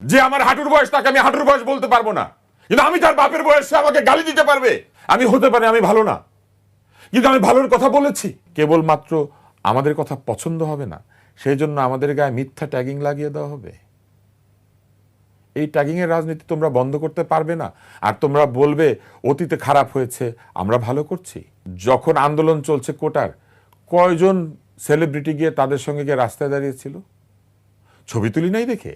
যে আমার হাঁটুর বয়স তাকে আমি হাঁটুর বয়স বলতে পারবো না, কিন্তু আমি তার বাপের বয়সে আমাকে গালি দিতে পারবে। আমি হতে পারি আমি ভালো না, কিন্তু আমি ভালোর কথা বলেছি। কেবলমাত্র আমাদের কথা পছন্দ হবে না সেই জন্য আমাদের গায়ে মিথ্যা ট্যাগিং লাগিয়ে দেওয়া হবে। এই ট্যাগিং এর রাজনীতি তোমরা বন্ধ করতে পারবে না। আর তোমরা বলবে অতীতে খারাপ হয়েছে, আমরা ভালো করছি। যখন আন্দোলন চলছে কোটার, কয়জন সেলিব্রিটি গিয়ে তাদের সঙ্গে গিয়ে রাস্তায় দাঁড়িয়েছিল? ছবি তুলি নাই দেখে?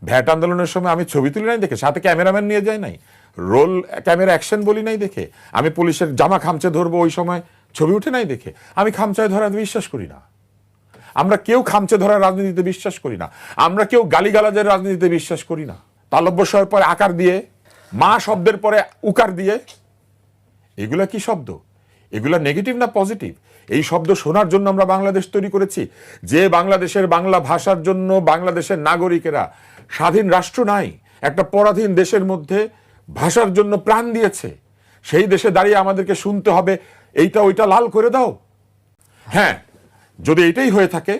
ভ্যাট আন্দোলনের সময় আমি ছবি তুলি নাই দেখে? সাথে ক্যামেরাম্যান নিয়ে যাই নাই? রোল ক্যামেরা অ্যাকশন বলি নাই দেখে? আমি পুলিশের জামা খামচে ধরবো ওই সময় ছবি উঠে নাই দেখে? আমি খামচায় ধরা বিশ্বাস করি না। আমরা কেউ খামচে ধরার রাজনীতিতে বিশ্বাস করি না। আমরা কেউ গালিগালাজের রাজনীতিতে বিশ্বাস করি না। তালব্যস্বরের পরে আকার দিয়ে, মা শব্দের পরে উকার দিয়ে, এগুলা কি শব্দ? এগুলা নেগেটিভ না পজিটিভ? এই শব্দ শোনার জন্য আমরা বাংলাদেশ তৈরি করেছি। যে বাংলাদেশের বাংলা ভাষার জন্য বাংলাদেশের নাগরিকেরা স্বাধীন রাষ্ট্র নাই, একটা পরাধীন দেশের মধ্যে ভাষার জন্য প্রাণ দিয়েছে, সেই দেশে দাঁড়িয়ে আমাদেরকে শুনতে হবে এইটা ওইটা লাল করে দাও। হ্যাঁ, যদি এটাই হয়ে থাকে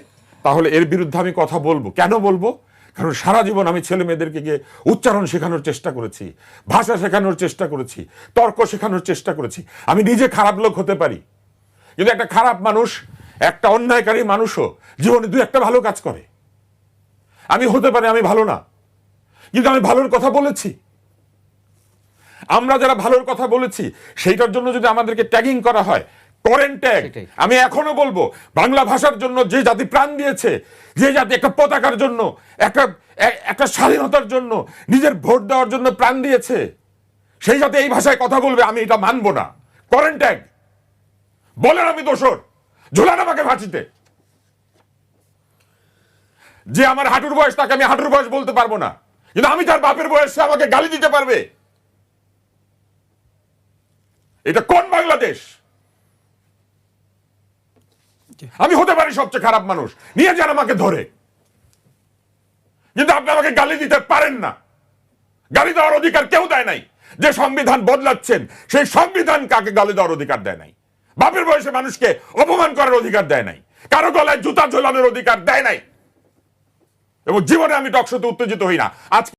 তাহলে এর বিরুদ্ধে আমি কথা বলবো। কেন বলবো? কারণ সারা জীবন আমি ছেলে মেয়েদেরকে গিয়ে উচ্চারণ শেখানোর চেষ্টা করেছি, ভাষা শেখানোর চেষ্টা করেছি, তর্ক শেখানোর চেষ্টা করেছি। আমি নিজে খারাপ লোক হতে পারি, কিন্তু একটা খারাপ মানুষ, একটা অন্যায়কারী মানুষও জীবনে দুই একটা ভালো কাজ করে। আমি হতে পারি আমি ভালো না, কিন্তু আমি ভালোর কথা বলেছি। আমরা যারা ভালোর কথা বলেছি সেইটার জন্য যদি আমাদেরকে ট্যাগিং করা হয়, করেন ট্যাগ। আমি এখনো বলবো, বাংলা ভাষার জন্য যে জাতি প্রাণ দিয়েছে, যে জাতি একটা পতাকার জন্য, একটা স্বাধীনতার জন্য, নিজের ভোট দেওয়ার জন্য প্রাণ দিয়েছে, সেই জাতি এই ভাষায় কথা বলবে, আমি এটা মানবো না। করেন ট্যাগ, বলেন আমি দোষর, ঝোলান আমাকে ফাঁসিতে। যে আমার হাঁটুর বয়স তাকে আমি হাঁটুর বয়স বলতে পারবো না, কিন্তু আমি তার বাপের বয়সে আমাকে গালি দিতে পারবে। এটা কোন বাংলাদেশ? আমি হতে পারি সবচেয়ে খারাপ মানুষ, নিয়ে যান আমাকে ধরে, কিন্তু আপনি আমাকে গালি দিতে পারেন না। গালি দেওয়ার অধিকার কেউ দেয় নাই। যে সংবিধান বদলাচ্ছেন সেই সংবিধান কাকে গালি দেওয়ার অধিকার দেয় নাই। বাপের বয়সে মানুষকে অপমান করার অধিকার দেয় নাই, কারো গলায় জুতা ঝোলানোর অধিকার দেয় নাই। এবং জীবনে আমি টকশোতে উত্তেজিত হই না। আজকে